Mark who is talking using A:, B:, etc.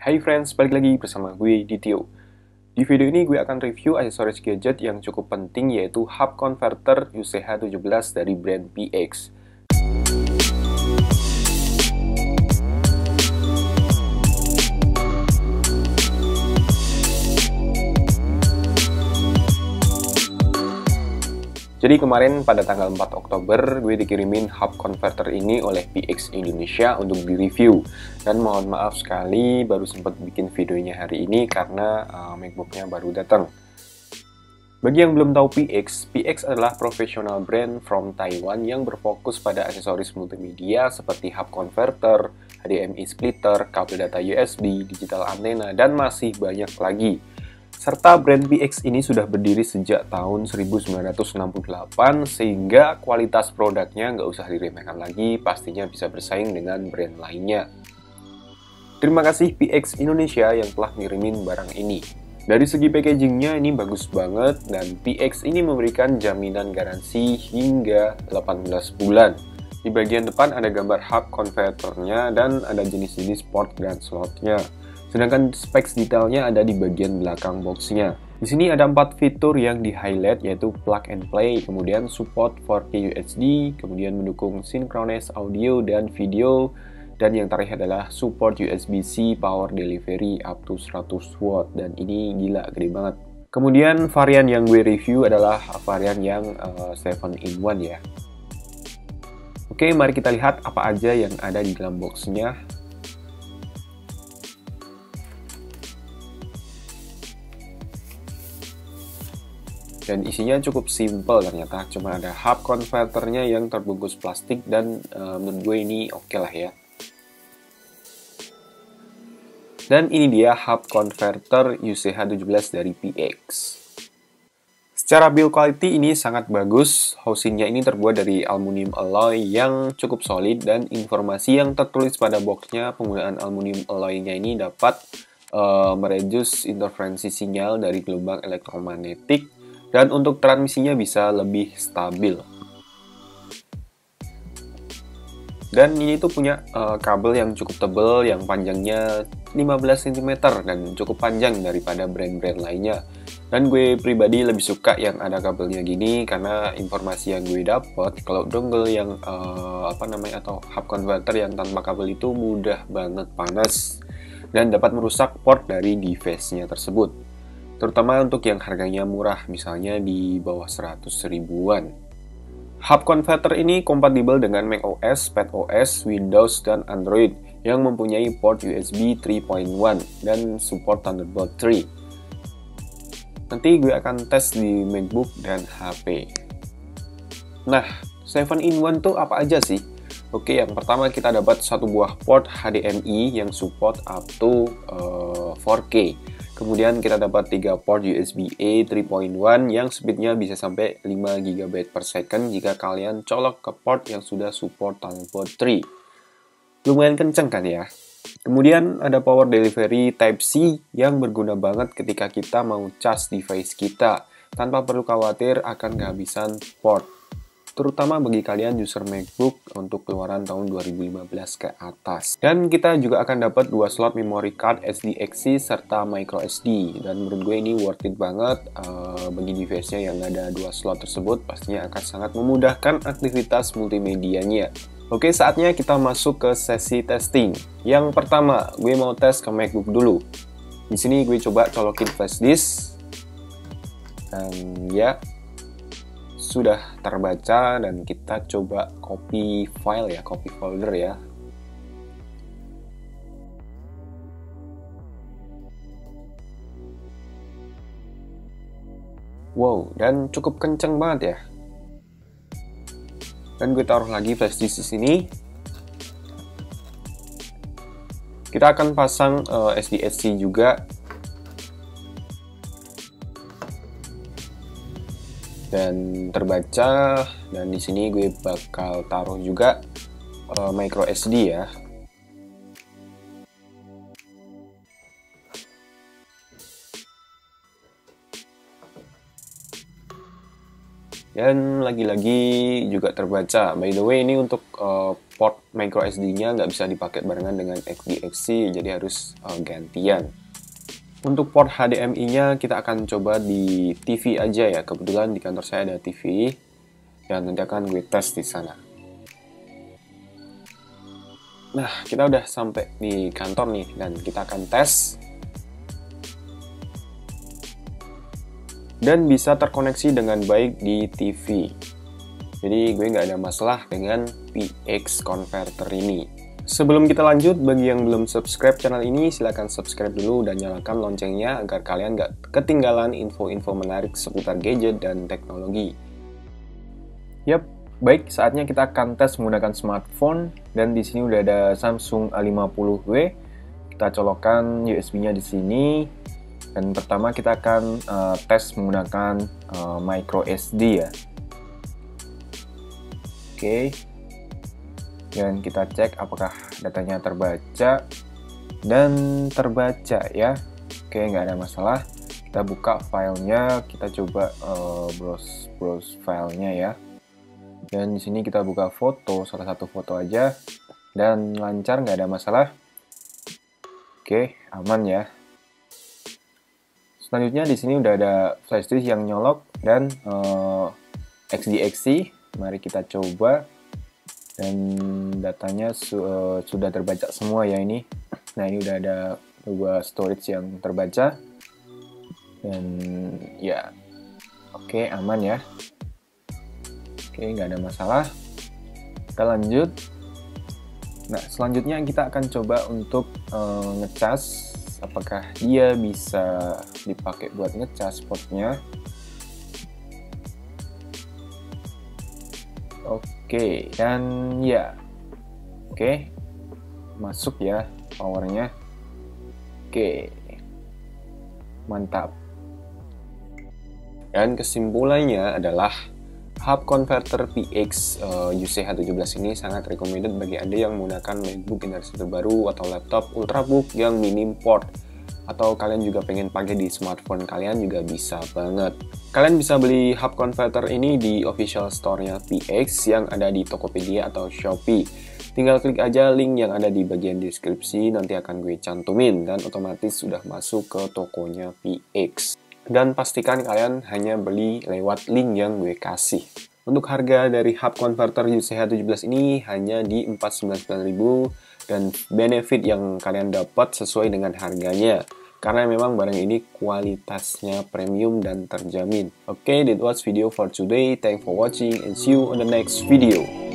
A: Hai friends, balik lagi bersama gue Ditio. Di video ini gue akan review aksesoris gadget yang cukup penting, yaitu hub converter UCH17 dari brand PX. Jadi kemarin pada tanggal 4 Oktober gue dikirimin hub converter ini oleh PX Indonesia untuk di-review. Dan mohon maaf sekali baru sempat bikin videonya hari ini karena MacBooknya baru datang. Bagi yang belum tahu PX adalah professional brand from Taiwan yang berfokus pada aksesoris multimedia seperti hub converter, HDMI splitter, kabel data USB, digital antena, dan masih banyak lagi. Serta brand PX ini sudah berdiri sejak tahun 1968, sehingga kualitas produknya nggak usah diremehkan lagi, pastinya bisa bersaing dengan brand lainnya. Terima kasih PX Indonesia yang telah ngirimin barang ini. Dari segi packagingnya ini bagus banget, dan PX ini memberikan jaminan garansi hingga 18 bulan. Di bagian depan ada gambar hub converternya dan ada jenis-jenis port dan slotnya. Sedangkan specs detailnya ada di bagian belakang boxnya. Di sini ada 4 fitur yang di-highlight, yaitu plug and play, kemudian support 4K UHD, kemudian mendukung synchronous audio dan video, dan yang terakhir adalah support USB-C power delivery up to 100 watt, dan ini gila, gede banget. Kemudian varian yang gue review adalah varian yang 7-in-1 ya. Oke, mari kita lihat apa aja yang ada di dalam boxnya. Dan isinya cukup simple ternyata, cuma ada hub converternya yang terbungkus plastik, dan menurut gue ini oke lah ya. Dan ini dia hub converter UCH17 dari PX. Secara build quality ini sangat bagus, housingnya ini terbuat dari aluminium alloy yang cukup solid, dan informasi yang tertulis pada boxnya, penggunaan aluminium alloy-nya ini dapat mereduce interferensi sinyal dari gelombang elektromagnetik, dan untuk transmisinya bisa lebih stabil. Dan ini tuh punya kabel yang cukup tebal, yang panjangnya 15 cm dan cukup panjang daripada brand-brand lainnya. Dan gue pribadi lebih suka yang ada kabelnya gini, karena informasi yang gue dapat kalau dongle yang atau hub converter yang tanpa kabel itu mudah banget panas dan dapat merusak port dari device-nya tersebut. Terutama untuk yang harganya murah, misalnya di bawah 100 ribuan. Hub converter ini kompatibel dengan macOS, iPadOS, Windows, dan Android yang mempunyai port USB 3.1 dan support Thunderbolt 3. Nanti gue akan tes di MacBook dan HP. Nah, 7-in-1 tuh apa aja sih? Oke, yang pertama kita dapat satu buah port HDMI yang support up to 4K. Kemudian kita dapat 3 port USB-A 3.1 yang speednya bisa sampai 5 GB per second jika kalian colok ke port yang sudah support Thunderbolt 3. Lumayan kenceng kan ya? Kemudian ada power delivery Type-C yang berguna banget ketika kita mau charge device kita, tanpa perlu khawatir akan kehabisan port. Terutama bagi kalian user MacBook untuk keluaran tahun 2015 ke atas. Dan kita juga akan dapat 2 slot memory card SDXC serta microSD. Dan menurut gue ini worth it banget bagi device-nya yang ada 2 slot tersebut, pastinya akan sangat memudahkan aktivitas multimedianya. Oke, saatnya kita masuk ke sesi testing. Yang pertama, gue mau tes ke MacBook dulu. Di sini gue coba colokin flash disk. Dan ya, sudah terbaca, dan kita coba copy file ya, copy folder ya. Wow, dan cukup kenceng banget ya. Dan gue taruh lagi flash disk di sini. Kita akan pasang SDSC juga. Dan terbaca, dan di sini gue bakal taruh juga micro SD ya. Dan lagi-lagi juga terbaca. By the way, ini untuk port micro SD-nya nggak bisa dipakai barengan dengan XDXC, jadi harus gantian. Untuk port HDMI-nya kita akan coba di TV aja ya. Kebetulan di kantor saya ada TV dan nanti akan gue tes di sana. Nah, kita udah sampai di kantor nih dan kita akan tes. Dan bisa terkoneksi dengan baik di TV. Jadi gue nggak ada masalah dengan PX converter ini. Sebelum kita lanjut, bagi yang belum subscribe channel ini, silahkan subscribe dulu dan nyalakan loncengnya agar kalian nggak ketinggalan info-info menarik seputar gadget dan teknologi. Yap, baik, saatnya kita akan tes menggunakan smartphone. Dan di sini udah ada Samsung A50W. Kita colokkan USB-nya di sini. Dan pertama kita akan tes menggunakan micro SD ya. Oke. Dan kita cek apakah datanya terbaca. Dan terbaca ya. Oke, nggak ada masalah. Kita buka filenya, kita coba browse filenya ya. Dan di sini kita buka foto, salah satu foto aja. Dan lancar, nggak ada masalah. Oke, aman ya. Selanjutnya di sini udah ada flash disk yang nyolok dan XDXC. Mari kita coba. Dan datanya sudah terbaca semua ya ini. Nah, ini udah ada dua storage yang terbaca. Dan ya, oke, aman ya. Oke, nggak ada masalah. Kita lanjut. Nah, selanjutnya kita akan coba untuk ngecas. Apakah dia bisa dipakai buat ngecas portnya. Oke, dan ya, oke, masuk ya powernya. Oke, mantap. Dan kesimpulannya adalah hub converter PX UCH17 ini sangat recommended bagi Anda yang menggunakan MacBook generasi terbaru atau laptop Ultrabook yang minim port. Atau kalian juga pengen pakai di smartphone kalian juga bisa banget. Kalian bisa beli hub converter ini di official store-nya PX yang ada di Tokopedia atau Shopee. Tinggal klik aja link yang ada di bagian deskripsi, nanti akan gue cantumin dan otomatis sudah masuk ke tokonya PX. Dan pastikan kalian hanya beli lewat link yang gue kasih. Untuk harga dari hub converter UCH17 ini hanya di 499.000 dan benefit yang kalian dapat sesuai dengan harganya. Karena memang barang ini kualitasnya premium dan terjamin. Okay, that was video for today. Thanks for watching and see you on the next video.